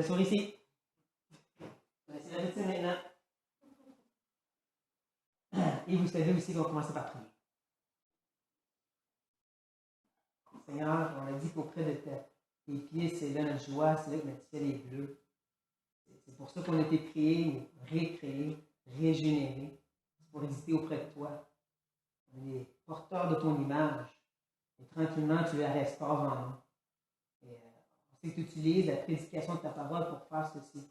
vous asseoir ici. On va essayer de rester maintenant. Et vous savez aussi qu'on va commencer par prier. Seigneur, on a dit qu'auprès de tes pieds, c'est là notre joie, c'est là que notre ciel est bleu. C'est pour ça qu'on a été créés, récréés, régénérés. C'est pour exister auprès de toi. On est porteurs de ton image. Et tranquillement, tu la restaures en nous. Et on sait que tu utilises la prédication de ta parole pour faire ceci.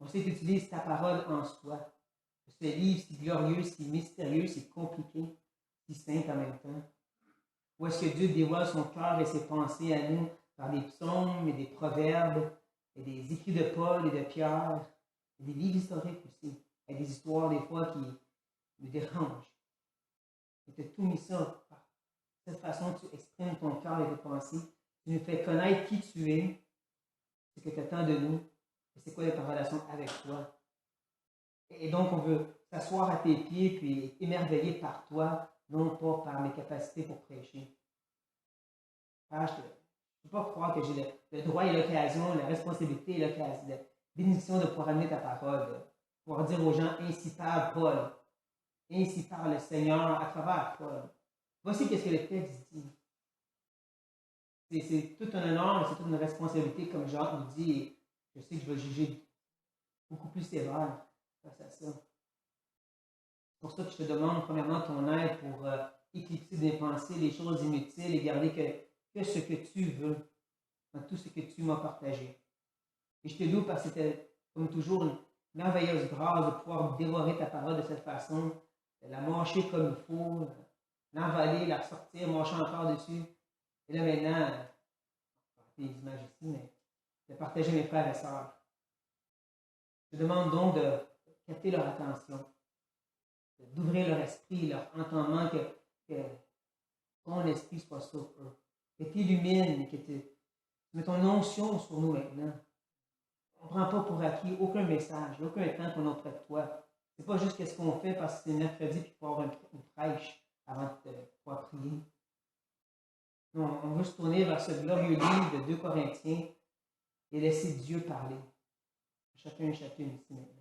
On sait que tu utilises ta parole en soi. Ce livre si glorieux, si mystérieux, si compliqué, si simple en même temps. Où est-ce que Dieu dévoile son cœur et ses pensées à nous par des psaumes et des proverbes et des écrits de Paul et de Pierre et des livres historiques aussi, et des histoires des fois qui nous dérangent. Et tu as tout mis ça par cette façon que tu exprimes ton cœur et tes pensées. Tu nous fais connaître qui tu es, ce que tu attends de nous, et c'est quoi ta relation avec toi. Et donc, on veut s'asseoir à tes pieds puis être émerveillé par toi, non pas par mes capacités pour prêcher. Père, je ne peux pas croire que j'ai le droit et l'occasion, la responsabilité et l'occasion, la bénédiction de pouvoir amener ta parole, de pouvoir dire aux gens, ainsi parle Paul, ainsi parle le Seigneur à travers Paul. Voici ce que le texte dit. C'est tout un honneur, c'est toute une responsabilité, comme Jacques nous dit, et je sais que je vais juger beaucoup plus sévère face à ça. C'est pour ça que je te demande premièrement ton aide pour éclipser des pensées, les choses inutiles et garder que ce que tu veux dans tout ce que tu m'as partagé. Et je te loue parce que c'était comme toujours une merveilleuse grâce de pouvoir dévorer ta parole de cette façon, de la mâcher comme il faut, l'envaler, la ressortir, mâcher encore dessus. Et là maintenant, des images ici, mais de partager mes frères et sœurs. Je demande donc de capter leur attention, d'ouvrir leur esprit, leur entendement, que ton esprit soit sur eux, que tu illumines, que tu mets ton onction sur nous maintenant. On ne prend pas pour acquis aucun message, aucun temps qu'on a auprès de toi. Ce n'est pas juste ce qu'on fait parce que c'est mercredi puis pour avoir une prêche avant de pouvoir prier. Non, on veut se tourner vers ce glorieux livre de 2 Corinthiens et laisser Dieu parler. Chacun et chacune ici maintenant.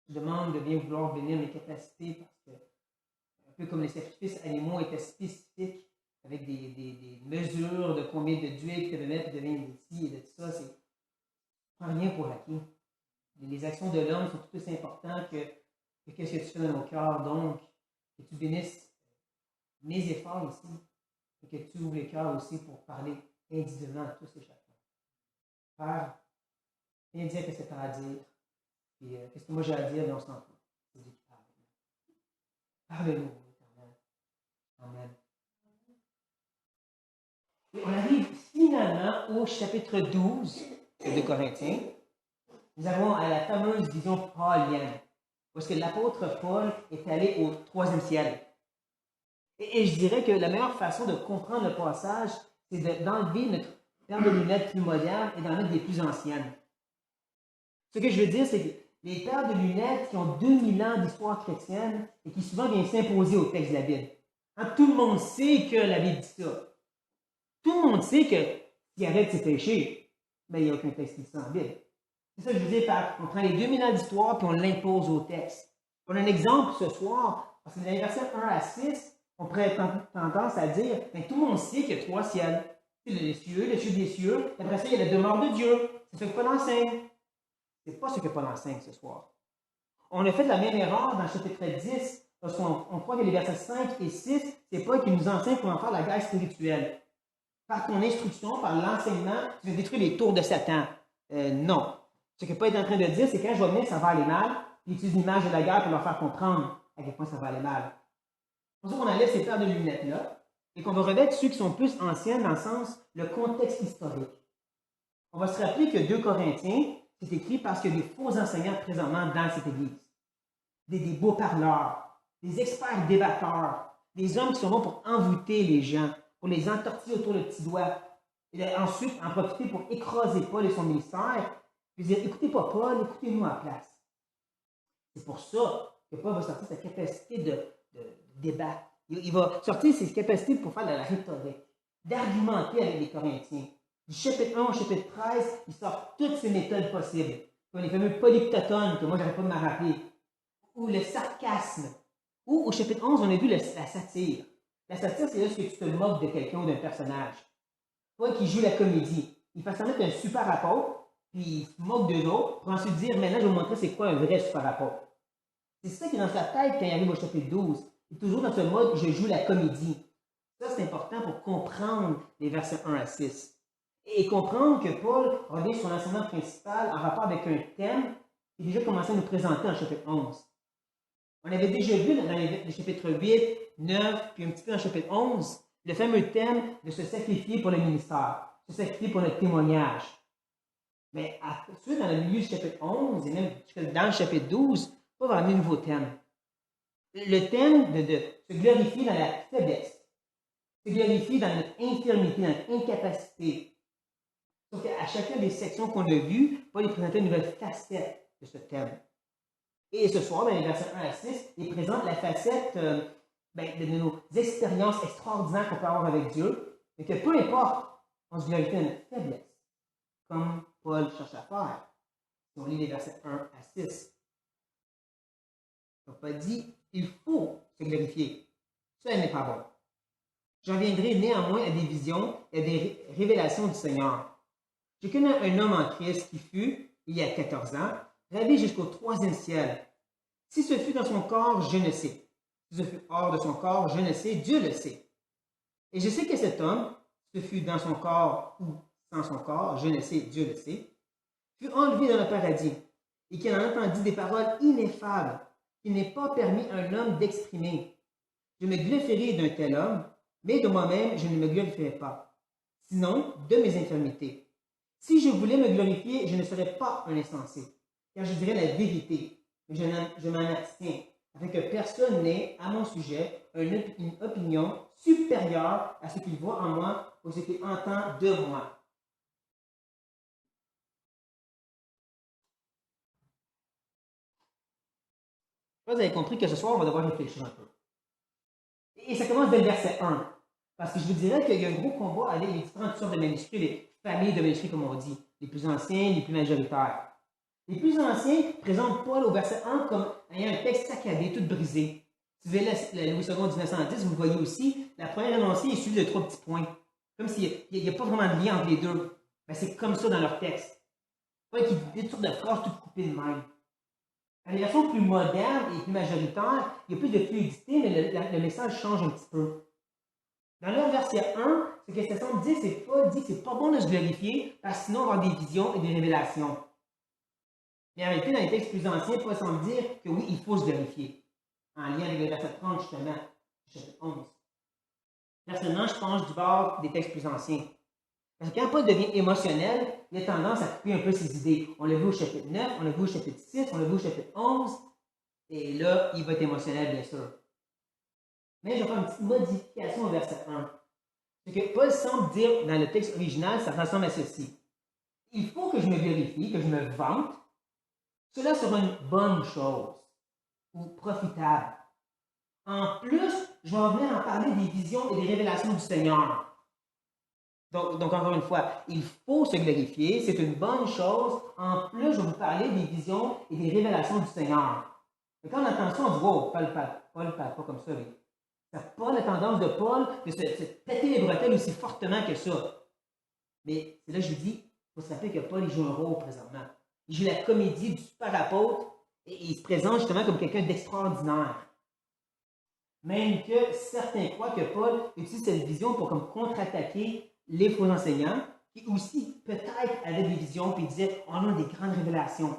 Je demande de bien vouloir bénir mes capacités parce que, un peu comme les sacrifices animaux étaient spécifiques, avec des mesures de combien de d'huile que tu devais mettre, de vin d'ici et de tout ça, c'est prends rien pour acquis. Les actions de l'homme sont tout aussi importantes que qu'est-ce que tu fais dans nos cœurs. Donc, que tu bénisses mes efforts ici et que tu ouvres les cœurs aussi pour parler individuellement à tous et chacun. Père, viens dire ce que c'est à dire. Et qu'est-ce que moi j'ai à dire dans ce temps-là? C'est Dieu qui parle. Parle-nous, Éternel. Amen. Et on arrive finalement au chapitre 12 de 2 Corinthiens. Nous avons à la fameuse vision paulienne, parce que l'apôtre Paul est allé au 3e ciel. Et je dirais que la meilleure façon de comprendre le passage, c'est d'enlever notre paire de lunettes plus moderne et d'en mettre des plus anciennes. Ce que je veux dire, c'est que les paires de lunettes qui ont 2000 ans d'histoire chrétienne et qui souvent viennent s'imposer au texte de la Bible. Hein, tout le monde sait que la Bible dit ça. Tout le monde sait que s'il arrête ses péchés, ben, il n'y a aucun texte qui dit ça en Bible. C'est ça que je veux dire par, on prend les 2000 ans d'histoire et on l'impose au texte. On a un exemple ce soir, parce que dans les versets 1 à 6, on pourrait tendance à dire, ben, tout le monde sait qu'il y a 3 ciels. Le cieux des cieux, après ça, il y a la demeure de Dieu. C'est ce que Paul enseigne. Ce n'est pas ce que Paul enseigne ce soir. On a fait la même erreur dans le chapitre 10, parce qu'on croit que les versets 5 et 6, c'est Paul qui nous enseigne comment faire la guerre spirituelle. Par ton instruction, par l'enseignement, tu vas détruire les tours de Satan. Non. Ce que Paul est en train de dire, c'est quand je vais venir, ça va aller mal, puis il utilise l'image de la guerre pour leur faire comprendre à quel point ça va aller mal. C'est pour ça qu'on enlève ces paires de lunettes-là, et qu'on va revêtre ceux qui sont plus anciens dans le sens, le contexte historique. On va se rappeler que 2 Corinthiens, c'est écrit parce qu'il y a des faux enseignants présentement dans cette église. Des beaux parleurs, des experts débatteurs, des hommes qui sont bons pour envoûter les gens, pour les entortiller autour du petit doigt, et ensuite en profiter pour écraser Paul et son ministère, puis dire, écoutez pas Paul, écoutez-nous à la place. C'est pour ça que Paul va sortir sa capacité de débattre. Il va sortir ses capacités pour faire de la rhétorique, d'argumenter avec les Corinthiens. Du chapitre 1 au chapitre 13, il sort toutes ces méthodes possibles. Comme les fameux polyptotones, que moi, j'arrive pas de me rappeler. Ou le sarcasme. Ou au chapitre 11, on a vu la satire. La satire, c'est lorsque tu te moques de quelqu'un ou d'un personnage. Paul qui joue la comédie. Il fait semblant qu'un super apôtre, puis il se moque d'eux autres, pour ensuite dire, maintenant, je vais vous montrer c'est quoi un vrai super apôtre. C'est ça qui est dans sa tête quand il arrive au chapitre 12. Il est toujours dans ce mode, je joue la comédie. Ça, c'est important pour comprendre les versets 1 à 6. Et comprendre que Paul revient sur l'enseignement principal en rapport avec un thème qui est déjà commencé à nous présenter en chapitre 11. On avait déjà vu dans les chapitres 8, 9, puis un petit peu dans le chapitre 11, le fameux thème de se sacrifier pour le ministère, se sacrifier pour notre témoignage. Mais ensuite, dans le milieu du chapitre 11 et même dans le chapitre 12, Paul va amener un nouveau thème. Le thème de se glorifier dans la faiblesse, se glorifier dans notre infirmité, dans notre incapacité. Sauf qu'à chacune des sections qu'on a vues, Paul est présenté une nouvelle facette de ce thème. Et ce soir, dans les versets 1 à 6, il présente la facette de nos expériences extraordinaires qu'on peut avoir avec Dieu, mais que peu importe, on se glorifie dans notre faiblesse, comme Paul cherche à faire. Si on lit les versets 1 à 6. Donc, Paul dit, il faut se glorifier. Ça n'est pas bon. J'en viendrai néanmoins à des visions et à des révélations du Seigneur. Je connais un homme en Christ qui fut, il y a 14 ans, ravi jusqu'au 3e ciel. Si ce fut dans son corps, je ne sais. Si ce fut hors de son corps, je ne sais, Dieu le sait. Et je sais que cet homme, ce fut dans son corps ou sans son corps, je ne sais, Dieu le sait, fut enlevé dans le paradis, et qu'il en entendit des paroles ineffables, qu'il n'est pas permis à un homme d'exprimer. Je me glorifierai d'un tel homme, mais de moi-même, je ne me glorifierai pas, sinon de mes infirmités. Si je voulais me glorifier, je ne serais pas un insensé, car je dirais la vérité, mais je m'en abstiens, afin que personne n'ait, à mon sujet, une opinion supérieure à ce qu'il voit en moi ou ce qu'il entend de moi. Vous avez compris que ce soir, on va devoir réfléchir un peu. Et ça commence dès le verset 1. Parce que je vous dirais qu'il y a un gros combat avec les différentes sortes de manuscrits, les familles de manuscrits, comme on dit. Les plus anciens, les plus majoritaires. Les plus anciens présentent Paul au verset 1 comme ayant un texte saccadé, tout brisé. Si vous voyez la Louis II 1910, vous le voyez aussi, la première énoncée est suivie de 3 petits points. Comme s'il n'y a pas vraiment de lien entre les deux. Ben, c'est comme ça dans leur texte. Paul qui dit toutes sortes de phrases toutes coupées de même. Dans les versions plus modernes et plus majoritaires, il y a plus de fluidité, mais le message change un petit peu. Dans leur verset 1, ce que ça semble dire, c'est Paul dit que c'est pas bon de se glorifier, parce que sinon on va avoir des visions et des révélations. Mais en réalité, dans les textes plus anciens, Paul semble dire que oui, il faut se glorifier. En lien avec le verset 30, justement, chapitre 11. Personnellement, je penche du bord des textes plus anciens. Parce que quand Paul devient émotionnel, il a tendance à couper un peu ses idées. On l'a vu au chapitre 9, on l'a vu au chapitre 6, on l'a vu au chapitre 11, et là, il va être émotionnel, bien sûr. Mais je vais faire une petite modification au verset 1. Ce que Paul semble dire dans le texte original, ça ressemble à ceci. Il faut que je me glorifie, que je me vante. Cela sera une bonne chose ou profitable. En plus, je vais venir en parler des visions et des révélations du Seigneur. Donc, encore une fois, il faut se glorifier, c'est une bonne chose. En plus, je vais vous parler des visions et des révélations du Seigneur. Et quand on entend ça, on dit, wow, Paul ne parle pas comme ça. Ça n'a pas la tendance de Paul de se péter les bretelles aussi fortement que ça. Mais c'est là que je vous dis, il faut se rappeler que Paul il joue un rôle présentement. Il joue la comédie du super apôtre et il se présente justement comme quelqu'un d'extraordinaire. Même que certains croient que Paul utilise cette vision pour comme contre-attaquer les faux enseignants, qui aussi peut-être avaient des visions et disaient on a des grandes révélations.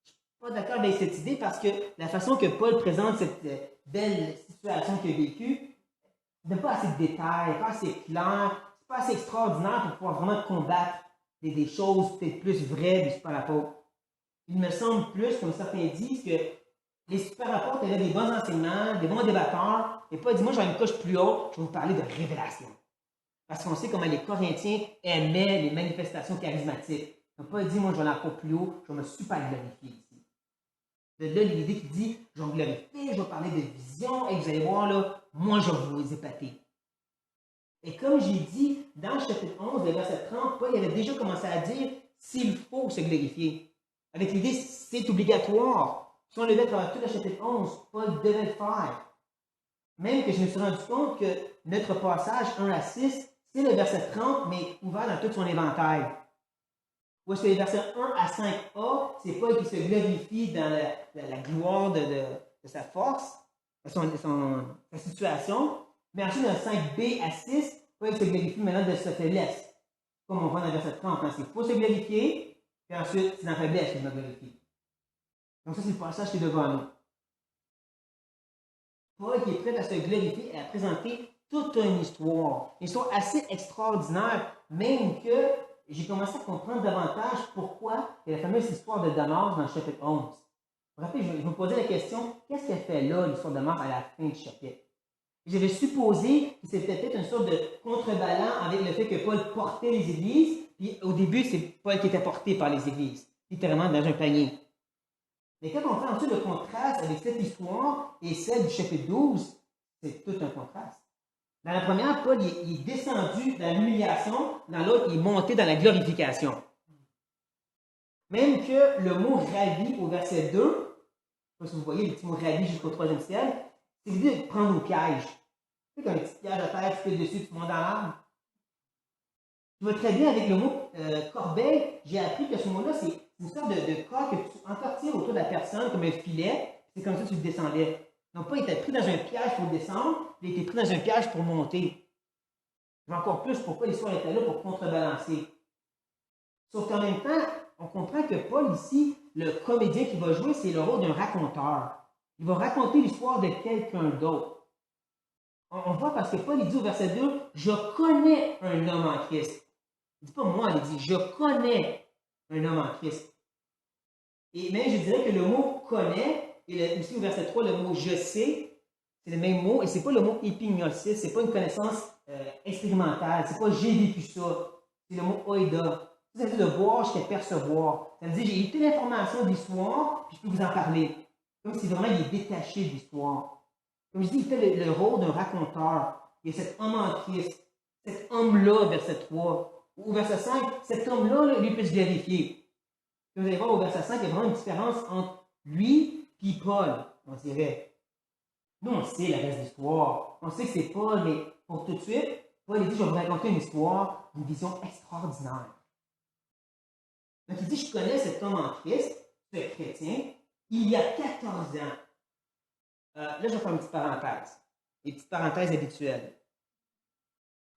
Je ne suis pas d'accord avec cette idée parce que la façon que Paul présente cette belle situation qu'il a vécue n'a pas assez de détails, pas assez clair, c'est pas assez extraordinaire pour pouvoir vraiment combattre des choses peut-être plus vraies du super apôtre. Il me semble plus, comme certains disent, que les super apôtres avaient des bons enseignements, des bons débatteurs, et pas dit, moi j'ai une coche plus haute, je vais vous parler de révélation. Parce qu'on sait comment les Corinthiens aimaient les manifestations charismatiques. Ils n'ont pas dit, moi je vais aller encore plus haut, je vais me super glorifier ici. De là, l'idée qui dit, je vais me glorifier, je vais parler de vision, et vous allez voir, là, moi je vais vous épater. Et comme j'ai dit, dans le chapitre 11, le verset 30, Paul avait déjà commencé à dire s'il faut se glorifier. Avec l'idée, c'est obligatoire. Si on le met à travers tout le chapitre 11, Paul devait le faire. Même que je me suis rendu compte que notre passage 1 à 6, c'est le verset 30, mais ouvert dans tout son éventail. Où est-ce que les versets 1 à 5a, c'est Paul qui se glorifie dans la gloire de sa force, de sa situation. Mais ensuite, dans 5b à 6, Paul se glorifie maintenant de sa faiblesse. Comme on voit dans le verset 30, quand il faut se glorifier, puis ensuite, c'est dans la faiblesse qu'il me glorifie. Donc ça, c'est le passage qui est devant nous. Paul qui est prêt à se glorifier et à présenter toute une histoire assez extraordinaire, même que j'ai commencé à comprendre davantage pourquoi il y a la fameuse histoire de Damas dans le chapitre 11. Vous vous rappelez, je me posais la question, qu'est-ce qu'elle fait là, l'histoire de Damas, à la fin du chapitre? J'avais supposé que c'était peut-être une sorte de contrebalan avec le fait que Paul portait les églises, puis au début, c'est Paul qui était porté par les églises, littéralement dans un panier. Mais quand on fait ensuite le contraste avec cette histoire et celle du chapitre 12, c'est tout un contraste. Dans la première, Paul il est descendu dans l'humiliation, dans l'autre, il est monté dans la glorification. Même que le mot ravi au verset 2, je ne sais pas si vous voyez le petit mot ravi jusqu'au 3e ciel, c'est l'idée de prendre au piège. Tu sais, comme un petit piège à terre, tu fais dessus, tu montes dans l'arbre. Tu vois très bien avec le mot corbeille, j'ai appris que ce mot-là, c'est une sorte de corps que tu entortilles autour de la personne comme un filet, c'est comme ça que tu le descendais. Donc, pas il était pris dans un piège pour descendre, il était pris dans un piège pour monter. Je vois encore plus pourquoi l'histoire était là pour contrebalancer. Sauf qu'en même temps, on comprend que Paul, ici, le comédien qui va jouer, c'est le rôle d'un raconteur. Il va raconter l'histoire de quelqu'un d'autre. On voit parce que Paul, il dit au verset 2, je connais un homme en Christ. Il ne dit pas moi, il dit je connais un homme en Christ. Et même, je dirais que le mot connaît, et aussi au verset 3, le mot je sais, c'est le même mot, et ce n'est pas le mot épignosis, ce n'est pas une connaissance expérimentale, c'est pas j'ai vécu ça, c'est le mot oida. Ça veut dire de voir jusqu'à percevoir. Ça veut dire j'ai eu telle information de l'histoire, puis je peux vous en parler. Comme si vraiment il est détaché de l'histoire. Comme je dis, il fait le rôle d'un raconteur. Il y a cet homme en Christ, cet homme-là, verset 3. Au verset 5, cet homme-là, lui, peut se vérifier. Vous allez voir au verset 5, il y a vraiment une différence entre lui et Paul, on dirait. Nous, on sait le reste de l'histoire. On sait que c'est Paul, mais pour tout de suite, Paul il dit, je vais vous raconter une histoire, une vision extraordinaire. Donc il dit, je connais cet homme en Christ, ce chrétien, il y a 14 ans. Là, je vais faire une petite parenthèse. Une petite parenthèse habituelle.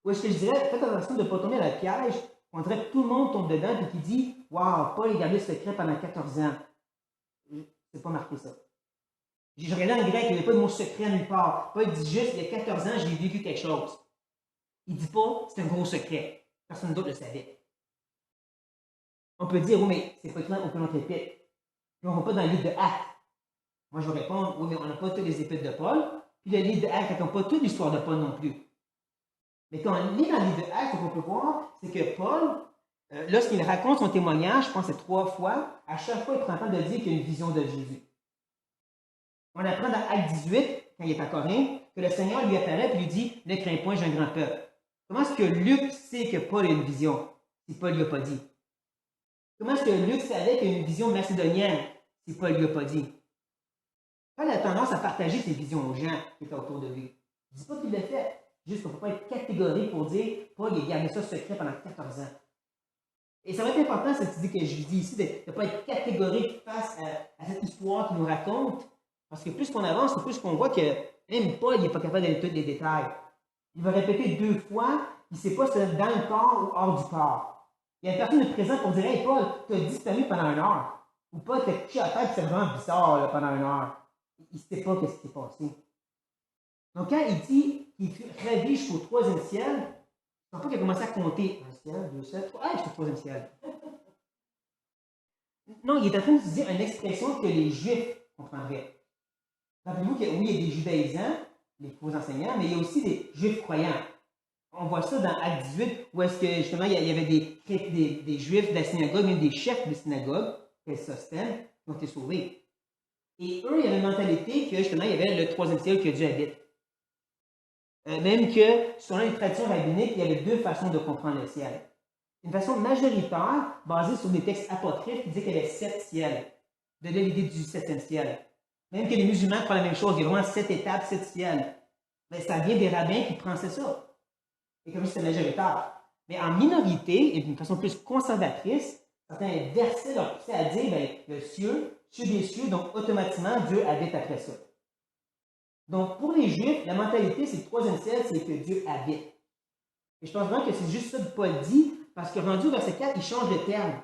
Où est-ce que je dirais, faites attention de ne pas tomber dans le piège. On dirait que tout le monde tombe dedans et qui dit, waouh, Paul a gardé ce secret pendant 14 ans. C'est pas marqué ça. Je regardais en grec, il n'y avait pas de mot secret nulle part. Paul dit juste, il y a 14 ans, j'ai vécu quelque chose. Il ne dit pas, c'est un gros secret. Personne d'autre le savait. On peut dire, oui, mais c'est pas écrit dans aucun autre épître. Puis on ne va pas dans le livre de Actes. Moi, je vais répondre, oui, mais on n'a pas tous les épîtres de Paul. Puis le livre de Actes n'a pas toute l'histoire de Paul non plus. Mais quand on lit dans le livre de Actes, ce qu'on peut voir, c'est que Paul, lorsqu'il raconte son témoignage, je pense que c'est 3 fois, à chaque fois, il prend le temps de dire qu'il y a une vision de Jésus. On apprend dans Acte 18, quand il est à Corinthe, que le Seigneur lui apparaît et lui dit, ne crains point, j'ai un grand peuple. Comment est-ce que Luc sait que Paul a une vision, si Paul ne lui a pas dit? Comment est-ce que Luc savait qu'il y a une vision macédonienne, si Paul ne lui a pas dit? Paul a tendance à partager ses visions aux gens qui étaient autour de lui. Je ne dis pas qu'il l'a fait, juste qu'on ne peut pas être catégorique pour dire Paul a gardé ça secret pendant 14 ans. Et ça va être important, cette idée que je dis ici, de ne pas être catégorique face à cette histoire qu'il nous raconte, parce que plus qu'on avance, plus qu'on voit que même Paul n'est pas capable d'aller tous les détails. Il va répéter 2 fois, il ne sait pas si c'est dans le corps ou hors du corps. Il y a une personne présente pour dire hey Paul, tu as disparu pendant 1 heure. Ou Paul, tu as couché à terre, c'est vraiment bizarre là, pendant 1 heure. Il ne sait pas ce qui s'est passé. Donc, quand il dit qu'il fut ravi jusqu'au 3e ciel, je ne pense pas qu'il a commencé à compter 1 ciel, 2 ciels, 3, jusqu'au 3e ciel. Non, il est en train de dire une expression que les Juifs comprendraient. Rappelez-vous que oui, il y a des judaïsants, les faux enseignants, mais il y a aussi des Juifs croyants. On voit ça dans Acte 18, où est-ce que justement il y avait des Juifs de la synagogue, même des chefs de synagogue, Sosthène, qui ont été sauvés. Et eux, il y avait une mentalité que justement, il y avait le 3e ciel que Dieu habite. Même que, selon les traditions rabbiniques, il y avait deux façons de comprendre le ciel. Une façon majoritaire, basée sur des textes apocryphes qui disaient qu'il y avait 7 ciels. De là l'idée du 7e ciel. Même que les musulmans font la même chose, il y a vraiment 7 étapes, 7 ciels. Mais ça vient des rabbins qui pensaient ça. Et comme je dis, c'est majoritaire. Mais en minorité, et d'une façon plus conservatrice, certains versets leur poussaient à dire, ben, le cieux des cieux, donc automatiquement, Dieu habite après ça. Donc, pour les Juifs, la mentalité, c'est le 3e ciel, c'est que Dieu habite. Et je pense vraiment que c'est juste ça que Paul dit, parce que rendu au verset 4, il change de terme.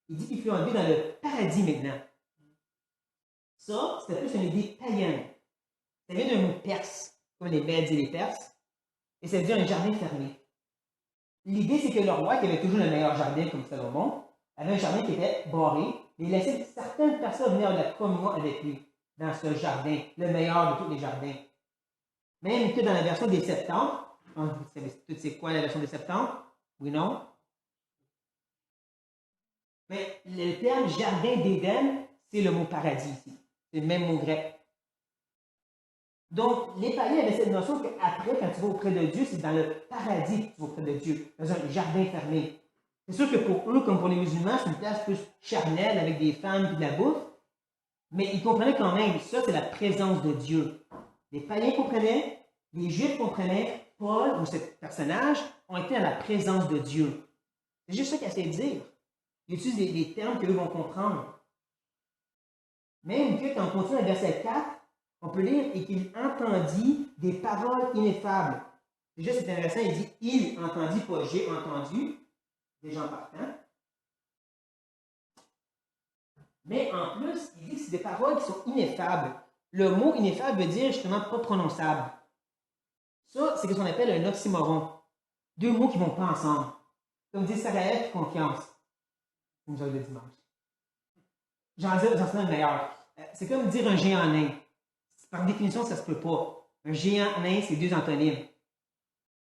Il dit qu'il fut enlevé dans le paradis maintenant. Ça, c'était plus une idée païenne. Ça vient d'un mot perse, comme les Mèdes et les Perses, et ça veut dire un jardin fermé. L'idée, c'est que le roi, qui avait toujours le meilleur jardin, comme Salomon, avait un jardin qui était barré, mais il laissait certaines personnes venir de la communion avec lui dans ce jardin, le meilleur de tous les jardins. Même que dans la version des Septante, vous savez tout c'est quoi la version des Septante? Oui, non? Mais le terme jardin d'Éden, c'est le mot paradis ici. C'est le même mot grec. Donc, les païens avaient cette notion qu'après, quand tu vas auprès de Dieu, c'est dans le paradis que tu vas auprès de Dieu, dans un jardin fermé. C'est sûr que pour eux, comme pour les musulmans, c'est une place plus charnelle avec des femmes et de la bouffe, mais ils comprenaient quand même, ça c'est la présence de Dieu. Les païens comprenaient, les juifs comprenaient, Paul ou ce personnage ont été à la présence de Dieu. C'est juste ça qu'il essaie de dire. Il utilise des termes qu'eux vont comprendre. Même que quand on continue à verset 4, on peut lire et qu'il entendit des paroles ineffables. Déjà, c'est intéressant, il dit il entendit, pas j'ai entendu, déjà en partant. Mais en plus, il dit que c'est des paroles qui sont ineffables. Le mot ineffable veut dire justement pas prononçable. Ça, c'est ce qu'on appelle un oxymoron. Deux mots qui ne vont pas ensemble. Comme dit Sarah et confiance. Une journée de dimanche. J'en sais le meilleur. C'est comme dire un géant nain. Par définition, ça ne se peut pas. Un géant nain, c'est deux antonymes.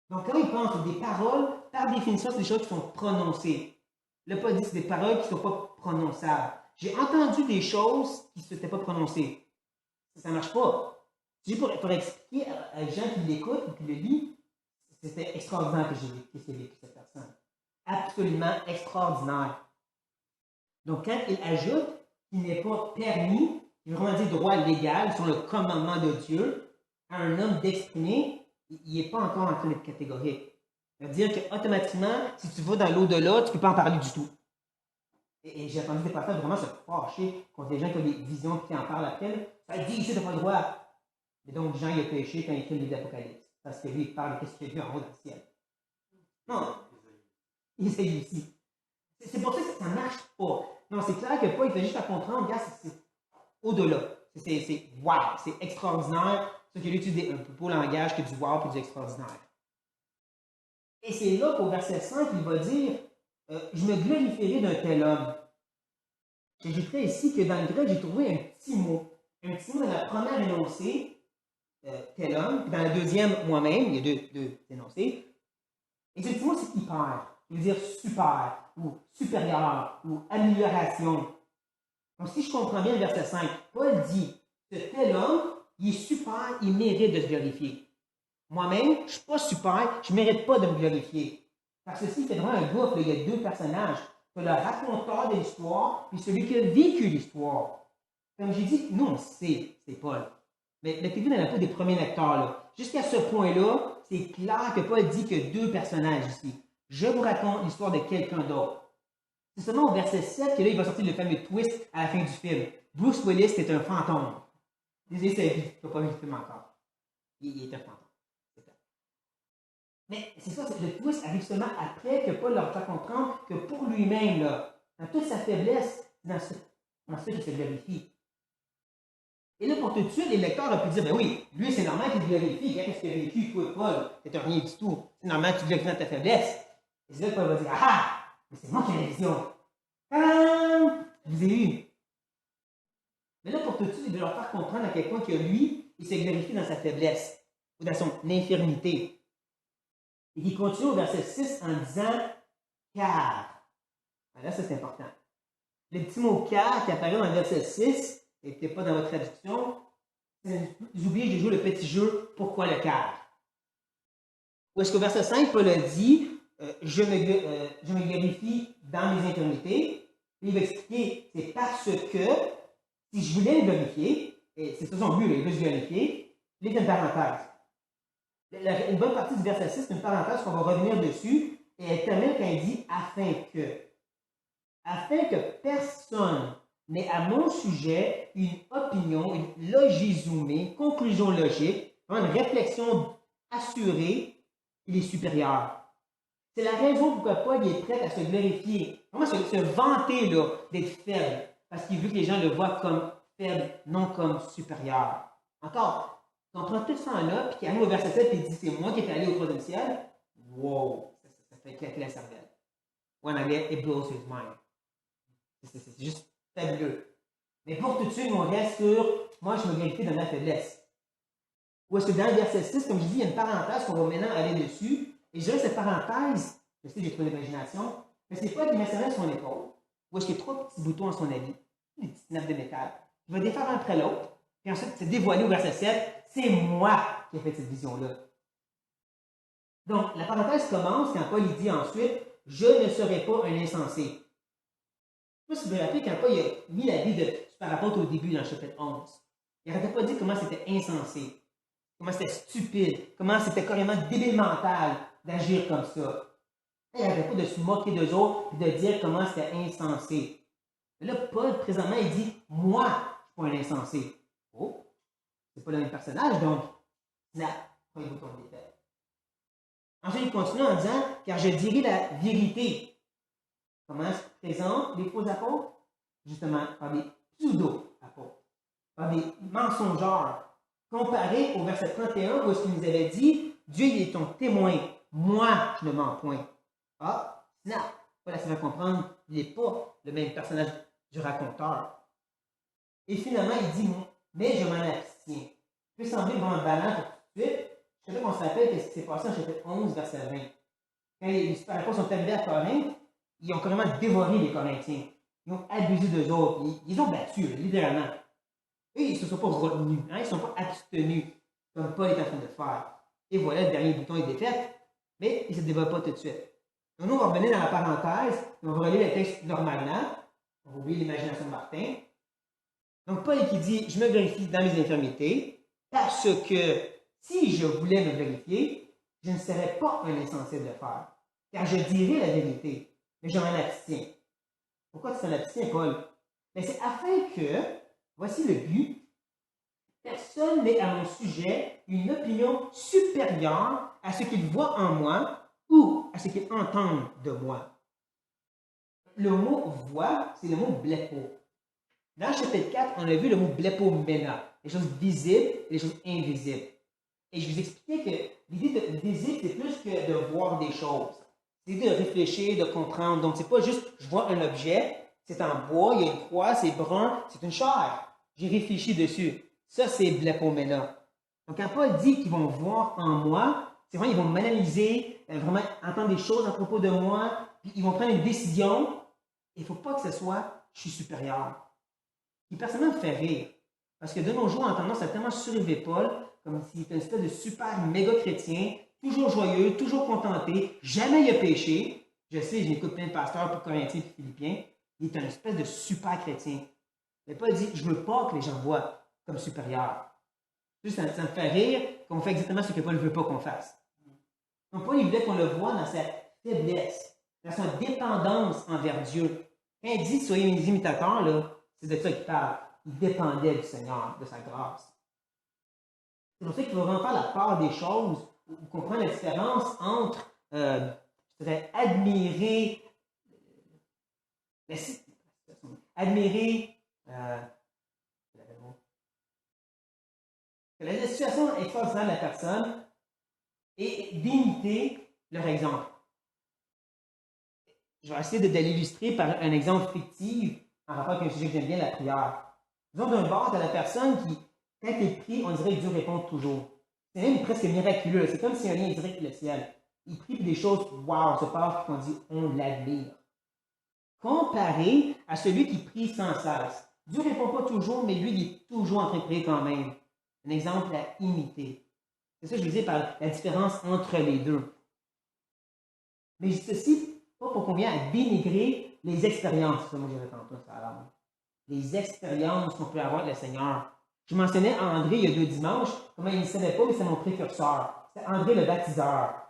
Donc, quand il pense des paroles, par définition, c'est des choses qui sont prononcées. Le Paul dit que c'est des paroles qui ne sont pas prononçables. J'ai entendu des choses qui ne s'étaient pas prononcées. Ça ne marche pas. Juste pour expliquer à des gens qui l'écoutent ou qui le lisent, c'était extraordinaire que j'ai vécu cette personne. Absolument extraordinaire. Donc, quand il ajoute qu'il n'est pas permis, il veut vraiment dire droit légal, sur le commandement de Dieu, à un homme d'exprimer, il n'est pas encore en train d'être catégorique. Ça veut dire qu'automatiquement, si tu vas dans l'au-delà, tu ne peux pas en parler du tout. Et j'ai entendu des personnes vraiment se fâcher contre des gens qui ont des visions qui en parlent après. Ça dit ici, tu n'as pas le droit. Mais donc, Jean, il a péché quand il écrit le livre d'Apocalypse. Parce que lui, il parle de ce qu'il a vu en haut dans le ciel. Non. Isaïe aussi. C'est pour ça que ça ne marche pas. Non, c'est clair que Paul, il fait juste à comprendre, regarde, c'est au-delà. C'est wow, c'est extraordinaire. C'est qu'il utilise un peu beau langage que du wow et du extraordinaire. Et c'est là qu'au verset 5, il va dire je me glorifierai d'un tel homme. J'ajouterai ici que dans le grec, j'ai trouvé un petit mot. Un petit mot dans la première énoncée, tel homme, puis dans la deuxième, moi-même, il y a deux énoncés. Et ce petit mot, c'est hyper. Il veut dire super, ou supérieur, ou amélioration. Donc, si je comprends bien le verset 5, Paul dit ce tel homme, il est super, il mérite de se glorifier. Moi-même, je ne suis pas super, je ne mérite pas de me glorifier. Parce que si c'est vraiment un groupe, il y a deux personnages. Tu as le raconteur de l'histoire, puis celui qui a vécu l'histoire. Comme j'ai dit, nous, on sait, c'est Paul. Mais mettez-vous dans la peau des premiers lecteurs. Là. Jusqu'à ce point-là, c'est clair que Paul dit que deux personnages ici. Je vous raconte l'histoire de quelqu'un d'autre. C'est seulement au verset 7 que là, il va sortir le fameux twist à la fin du film. Bruce Willis est un fantôme. Désolé, c'est vie. Je n'ai pas vu le film encore. Il est un fantôme. Mais c'est ça, le twist arrive seulement après que Paul leur fait comprendre que pour lui-même, dans toute sa faiblesse, dans ce qu'il se glorifie. Et là, pour tout de suite, les lecteurs ont pu dire, ben oui, lui, c'est normal qu'il se glorifie. Qu'est-ce qu'il a vécu, toi, Paul? C'est rien du tout. C'est normal que tu glorifies dans ta faiblesse. Et c'est là que Paul va dire, ah, mais c'est moi qui ai la vision. Tadam! Je vous ai eu. Mais là, pour tout de suite, il veut leur faire comprendre à quel point que lui, il se glorifie dans sa faiblesse ou dans son infirmité. Et il continue au verset 6 en disant car. Là, ça c'est important. Le petit mot car qui apparaît dans le verset 6, et qui n'est pas dans votre traduction, vous oubliez de jouer le petit jeu pourquoi le car. Ou est-ce qu'au verset 5, Paul a dit je me glorifie dans mes infirmités. Puis il va expliquer c'est parce que si je voulais me glorifier, et c'est ça son but, il veut se glorifier, il y a une parenthèse. Une bonne partie du verset 6, c'est une parenthèse qu'on va revenir dessus, et elle termine quand il dit afin que personne n'ait à mon sujet une opinion, une logizomée, une conclusion logique, une réflexion assurée, il est supérieur. C'est la raison pourquoi Paul est prêt à se glorifier, vraiment se vanter d'être faible, parce qu'il veut que les gens le voient comme faible, non comme supérieur. Encore, quand on prend tout ça en là, puis qu'il arrive au verset 7 et il dit c'est moi qui est allé au troisième ciel, wow, ça fait claquer la cervelle. Ou en anglais, it blows his mind. C'est juste fabuleux. Mais pour tout de suite, on reste sur moi, je me glorifie dans ma faiblesse. Ou est-ce que dans le verset 6, comme je dis, il y a une parenthèse qu'on va maintenant aller dessus. Et je dirais cette parenthèse, je sais, j'ai trop d'imagination, mais c'est pas qu'il met sa main sur son épaule, ou est-ce qu'il y a 3 petits boutons à son habit, des petites nappes de métal. Il va défaire un après l'autre, puis ensuite c'est dévoilé au verset 7, c'est moi qui ai fait cette vision-là. Donc, la parenthèse commence quand Paul dit ensuite, je ne serai pas un insensé. Je ne sais pas si vous vous rappelez quand Paul a mis la vie de super apôtre au début dans le chapitre 11. Il n'arrêtait pas de dire comment c'était insensé, comment c'était stupide, comment c'était carrément débile mental d'agir comme ça. Il n'arrêtait pas de se moquer d'eux autres et de dire comment c'était insensé. Mais là, Paul, présentement, il dit moi, je ne suis pas un insensé. Oh, c'est pas le même personnage, donc, snap, premier bouton de défaite. Ensuite, il continue en disant car je dirai la vérité. Comment se présentent les faux apôtres? Justement, par des pseudo-apôtres, par des mensongeurs. Comparé au verset 31 où est-ce qu'il nous avait dit Dieu est ton témoin, moi je ne mens point. Ah, snap! Paul a fait comprendre qu'il n'est pas le même personnage du raconteur. Et finalement, il dit mais je m'en abstiens. Ça peut sembler vraiment banal tout de suite. Je sais qu'on se rappelle que ce qui s'est passé en chapitre 11, verset 20. Quand les super apôtres sont arrivés à Corinthe, ils ont carrément dévoré les Corinthiens. Ils ont abusé d'eux autres. Ils ont battu, littéralement. Eux, ils ne se sont pas retenus. Ils ne se sont pas abstenus, comme Paul est en train de faire. Et voilà, le dernier bouton est défait. Mais il ne se dévoile pas tout de suite. Donc, nous, on va revenir dans la parenthèse. Et on va relire le texte normalement. On va oublier l'imagination de Martin. Donc, Paul qui dit, je me glorifie dans mes infirmités, parce que si je voulais me glorifier, je ne serais pas un insensé de le faire. Car je dirais la vérité. Mais je m'en abstiens. Pourquoi tu t'en abstiens, Paul? Mais c'est afin que, voici le but, personne n'ait à mon sujet une opinion supérieure à ce qu'il voit en moi ou à ce qu'il entend de moi. Le mot voix, c'est le mot blepo. Dans le chapitre 4, on a vu le mot blepomena, les choses visibles et les choses invisibles. Et je vous expliquais que l'idée de visible, c'est plus que de voir des choses. C'est de réfléchir, de comprendre. Donc, c'est pas juste je vois un objet, c'est en bois, il y a une croix, c'est brun, c'est une chair. J'ai réfléchi dessus. Ça, c'est blepomena. Donc, quand Paul dit qu'ils vont voir en moi, c'est vraiment, ils vont m'analyser, vraiment entendre des choses à propos de moi, puis ils vont prendre une décision. Il ne faut pas que ce soit je suis supérieur. Qui personnellement me fait rire. Parce que de nos jours, on a tendance à tellement surélever Paul, comme s'il était une espèce de super méga chrétien, toujours joyeux, toujours contenté, jamais il a péché. Je sais, j'écoute plein de pasteurs pour Corinthiens et Philippiens. Il est une espèce de super chrétien. Mais Paul dit, je ne veux pas que les gens voient comme supérieur. Juste, ça me fait rire qu'on fait exactement ce que Paul ne veut pas qu'on fasse. Donc Paul, il voulait qu'on le voie dans sa faiblesse, dans sa dépendance envers Dieu. Quand il dit, soyez mes imitateurs, là, c'est de ça qu'il parle. Il dépendait du Seigneur, de sa grâce. C'est pour ça qu'il faut vraiment faire la part des choses, ou comprendre la différence entre, je dirais, admirer, la situation extraordinaire de la personne et d'imiter leur exemple. Je vais essayer de l'illustrer par un exemple fictif en rapport avec un sujet que j'aime bien, la prière. Disons d'un bord, tu as la personne qui, quand il prie, on dirait que Dieu répond toujours. C'est même presque miraculeux. C'est comme si un lien direct avec le ciel. Il prie pour des choses, wow, se passent, puis qu'on dit, on l'admire. Comparé à celui qui prie sans cesse. Dieu ne répond pas toujours, mais lui, il est toujours en train de prier quand même. Un exemple à imiter. C'est ça que je veux dire par la différence entre les deux. Mais je dis ceci, pas pour qu'on vienne à dénigrer les expériences. C'est ça, moi, j'ai tantôt, ça a les expériences qu'on peut avoir avec le Seigneur. Je mentionnais André il y a 2 dimanches, comment il ne savait pas, mais c'est mon précurseur. C'est André le baptiseur.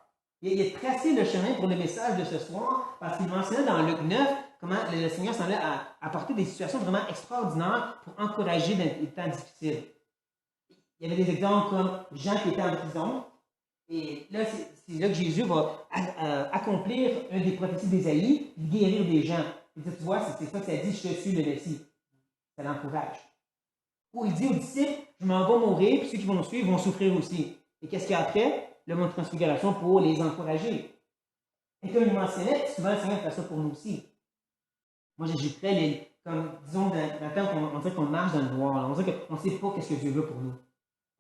Il a tracé le chemin pour le message de ce soir parce qu'il mentionnait dans Luc 9 comment le Seigneur semblait apporter des situations vraiment extraordinaires pour encourager dans les temps difficiles. Il y avait des exemples comme Jean qui était en prison. Et là, c'est là que Jésus va accomplir une des prophéties d'Ésaïe, guérir des gens. Et tu vois, c'est ça que ça dit, je suis le Messie. Ça l'encourage. Ou il dit aux disciples, je m'en vais mourir, puis ceux qui vont me suivre vont souffrir aussi. Et qu'est-ce qu'il y a après? Le mot de transfiguration pour les encourager. Et comme il mentionnait, souvent le Seigneur fait ça pour nous aussi. Moi, j'ajouterais, comme disons, dans le temps qu'on dirait qu'on marche dans le noir, là. On dirait qu'on ne sait pas ce que Dieu veut pour nous.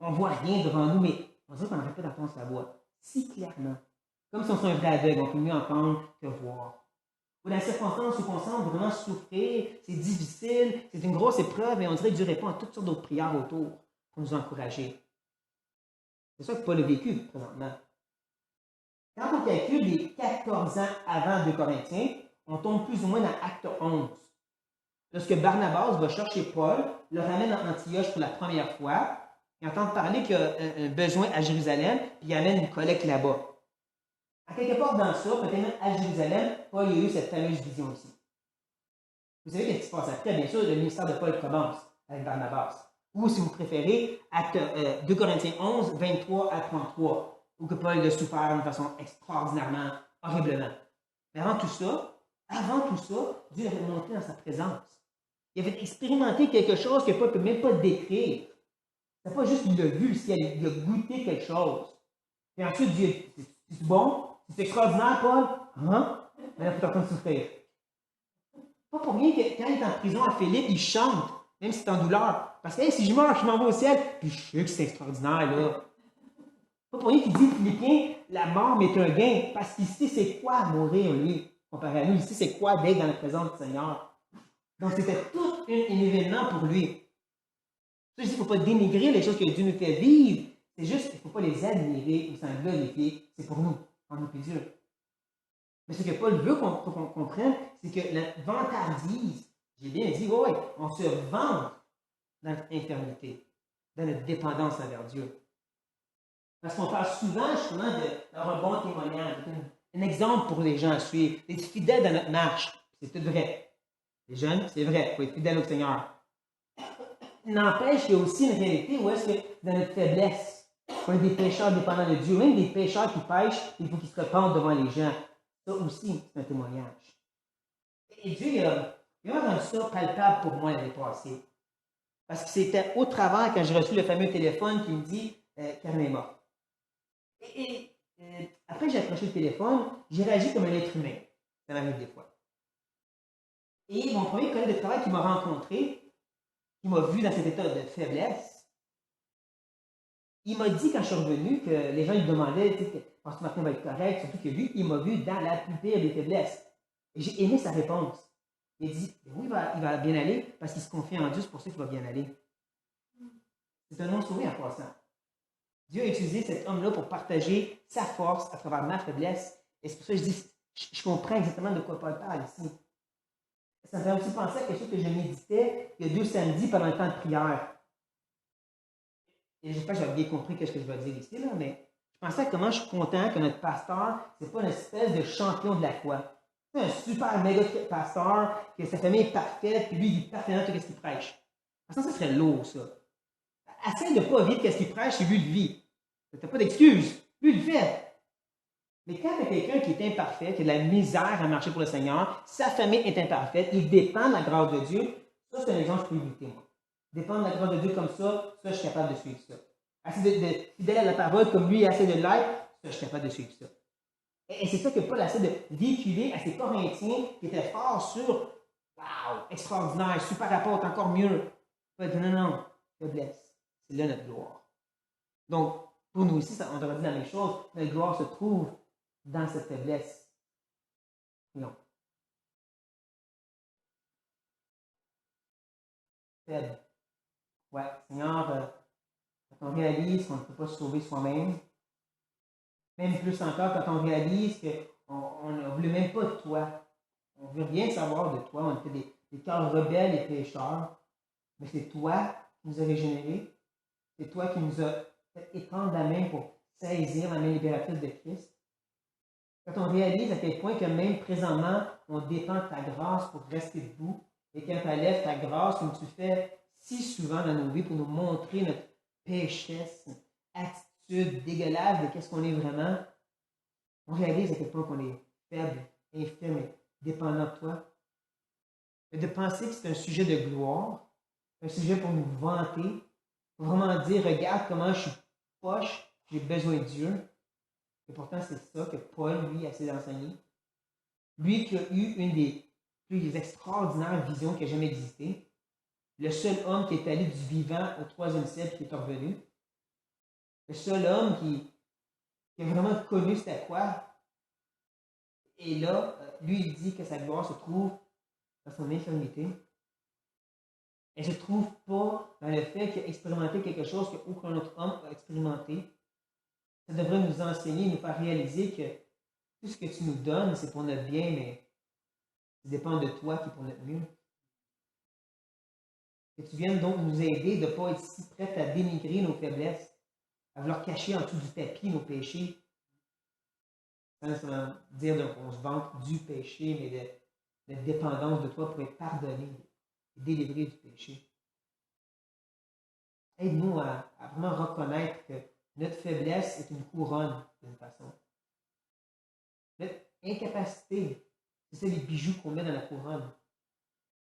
On ne voit rien devant nous, mais on dirait qu'on n'arrête pas d'entendre sa voix si clairement. Comme si on était un vrai aveugle, on peut mieux entendre que voir. Ou dans la circonstance où on semble vraiment souffrir, c'est difficile, c'est une grosse épreuve, et on dirait que Dieu répond à toutes sortes d'autres prières autour pour nous encourager. C'est ça que Paul a vécu présentement. Quand on calcule les 14 ans avant 2 Corinthiens, on tombe plus ou moins dans Acte 11. Lorsque Barnabas va chercher Paul, le ramène en Antioche pour la première fois, il entend parler qu'il y a un besoin à Jérusalem, puis il amène une collecte là-bas. À quelque part dans ça, peut-être même à Jérusalem, Paul a eu cette fameuse vision ici. Vous savez qu'est-ce qui se passe après? Bien sûr, le ministère de Paul commence avec Barnabas. Ou, si vous préférez, Acte 2 Corinthiens 11, 23 à 33, où que Paul a souffert de façon extraordinairement, horriblement. Mais avant tout ça, Dieu avait montré dans sa présence. Il avait expérimenté quelque chose que Paul ne peut même pas décrire. C'est pas juste qu'il l'a vu, il a goûté quelque chose. Et ensuite, Dieu, c'est bon? C'est extraordinaire, Paul? Hein? Mais là, il faut t'entendre souffrir. Pas pour rien que quand il est en prison à Philippe, il chante, même si c'est en douleur. Parce que hey, si je meurs, je m'en vais au ciel. Puis je sais que c'est extraordinaire, là. Pas pour rien qu'il dit, Philippiens, la mort m'est un gain. Parce qu'il sait c'est quoi mourir, lui, comparé à nous. Il sait c'est quoi d'être dans la présence du Seigneur. Donc c'était tout un événement pour lui. Ça, je dis, il ne faut pas dénigrer les choses que Dieu nous fait vivre. C'est juste qu'il ne faut pas les admirer ou s'en glorifier. C'est pour nous, en nous et Dieu. Mais ce que Paul veut qu'on comprenne, c'est que la vantardise, j'ai bien dit, oui, on se vante dans notre infirmité, dans notre dépendance envers Dieu. Parce qu'on parle souvent, justement, d'avoir un bon témoignage, un exemple pour les gens à suivre, d'être fidèle dans notre marche. C'est tout vrai. Les jeunes, c'est vrai, il faut être fidèle au Seigneur. N'empêche, il y a aussi une réalité où est-ce que dans notre faiblesse, on est des pécheurs dépendants de Dieu, même des pécheurs qui pêchent, il faut qu'ils se repentent devant les gens. Ça aussi, c'est un témoignage. Et Dieu, il a rendu ça palpable pour moi l'année passée. Parce que c'était au travers quand j'ai reçu le fameux téléphone qui me dit Karen est morte. Après, j'ai accroché le téléphone, j'ai réagi comme un être humain. Ça m'arrive des fois. Et mon premier collègue de travail qui m'a rencontré, qui m'a vu dans cet état de faiblesse, il m'a dit quand je suis revenu que les gens lui demandaient Pasteur Martin va être correct, surtout que lui, il m'a vu dans la plus pire des faiblesses. Et j'ai aimé sa réponse. Il a dit oui, il va bien aller parce qu'il se confie en Dieu, c'est pour ça qu'il va bien aller. C'est un homme sauvé en passant. Dieu a utilisé cet homme-là pour partager sa force à travers ma faiblesse. Et c'est pour ça que je dis je comprends exactement de quoi Paul parle ici. Ça me fait aussi penser à quelque chose que je méditais il y a 2 samedis pendant le temps de prière. Et j'espère que j'avais bien compris ce que je vais dire ici, là, mais je pensais à comment je suis content que notre pasteur, c'est pas une espèce de champion de la foi. C'est un super méga pasteur, que sa famille est parfaite, puis lui, il est parfaitement tout ce qu'il prêche. Ça serait lourd, ça. Essaye de ne pas vivre ce qu'il prêche, c'est lui le vit. Tu n'as pas d'excuse. Lui, il le fait. Mais quand tu as quelqu'un qui est imparfait, qui a de la misère à marcher pour le Seigneur, sa famille est imparfaite, il dépend de la grâce de Dieu, ça, c'est un exemple que je peux éviter, moi. Dépendre de la grâce de Dieu comme ça, je suis capable de suivre ça. Assez de fidèle à la parole comme lui essaie de l'être, ça, je suis capable de suivre ça. Et c'est ça que Paul essaie de véhiculer à ses Corinthiens qui étaient forts sur wow, extraordinaire, super apôtre, encore mieux. Paul dit non, faiblesse. C'est là notre gloire. Donc, pour nous aussi, on devrait dire la même chose. Notre gloire se trouve dans cette faiblesse. Non. Faible. Ouais, Seigneur, Quand on réalise qu'on ne peut pas se sauver soi-même, même plus encore quand on réalise qu'on ne voulait même pas de toi. On ne veut rien savoir de toi. On était des cœurs rebelles et pécheurs. Mais c'est toi qui nous as régénérés. C'est toi qui nous as fait étendre la main pour saisir la main libératrice de Christ. Quand on réalise à quel point que même présentement, on dépend de ta grâce pour rester debout, et quand tu lèves ta grâce, comme tu fais si souvent dans nos vies, pour nous montrer notre pécheresse, notre attitude dégueulasse de qu'est-ce qu'on est vraiment, on réalise à quel point qu'on est faible, infirme et dépendant de toi. Et de penser que c'est un sujet de gloire, un sujet pour nous vanter, pour vraiment dire, regarde comment je suis poche, j'ai besoin de Dieu. Et pourtant, c'est ça que Paul, lui, a essayé d'enseigner. Lui qui a eu une des plus extraordinaires visions qui a jamais existé. Le seul homme qui est allé du vivant au 3e siècle qui est revenu. Le seul homme qui a vraiment connu c'était quoi. Et là, lui, il dit que sa gloire se trouve dans son infirmité. Elle ne se trouve pas dans le fait qu'il a expérimenté quelque chose qu'aucun autre homme a expérimenté. Ça devrait nous enseigner, nous faire réaliser que tout ce que tu nous donnes, c'est pour notre bien, mais ça dépend de toi qui est pour notre mieux. Que tu viennes donc nous aider de ne pas être si prêts à dénigrer nos faiblesses, à vouloir cacher en dessous du tapis nos péchés, sans nécessairement dire qu'on se vante du péché, mais de dépendance de toi pour être pardonné et délivré du péché. Aide-nous à vraiment reconnaître que notre faiblesse est une couronne d'une façon. Notre incapacité, c'est ça les bijoux qu'on met dans la couronne.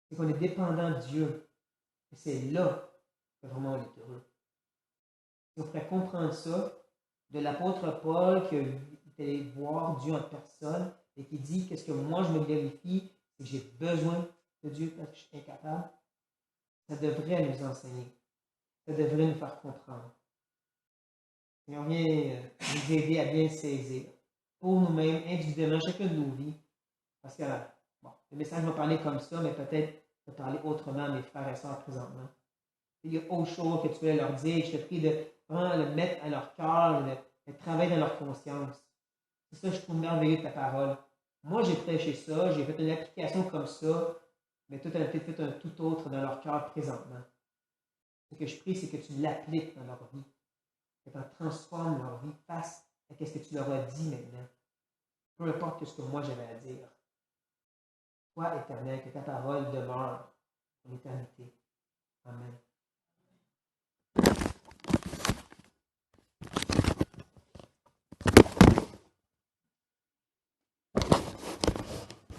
C'est qu'on est dépendant de Dieu. Et c'est là que vraiment on est heureux. Si on pourrait comprendre ça de l'apôtre Paul qui est allé voir Dieu en personne et qui dit qu'est-ce que moi je me glorifie, c'est que j'ai besoin de Dieu parce que je suis incapable, ça devrait nous enseigner. Ça devrait nous faire comprendre. Et on vient nous aider à bien saisir pour nous-mêmes, individuellement, chacun de nos vies. Parce que, bon, le message va parler comme ça, mais peut-être va parler autrement à mes frères et sœurs présentement. Il y a autre chose que tu peux leur dire. Je te prie de vraiment le mettre à leur cœur, de travailler dans leur conscience. C'est ça que je trouve merveilleux de ta parole. Moi, j'ai prêché ça, j'ai fait une application comme ça, mais toi, tu as peut-être fait un tout autre dans leur cœur présentement. Ce que je prie, c'est que tu l'appliques dans leur vie, que tu en transformes leur vie face à ce que tu leur as dit maintenant. Peu importe ce que moi j'avais à dire. Toi, Éternel, que ta parole demeure en éternité. Amen.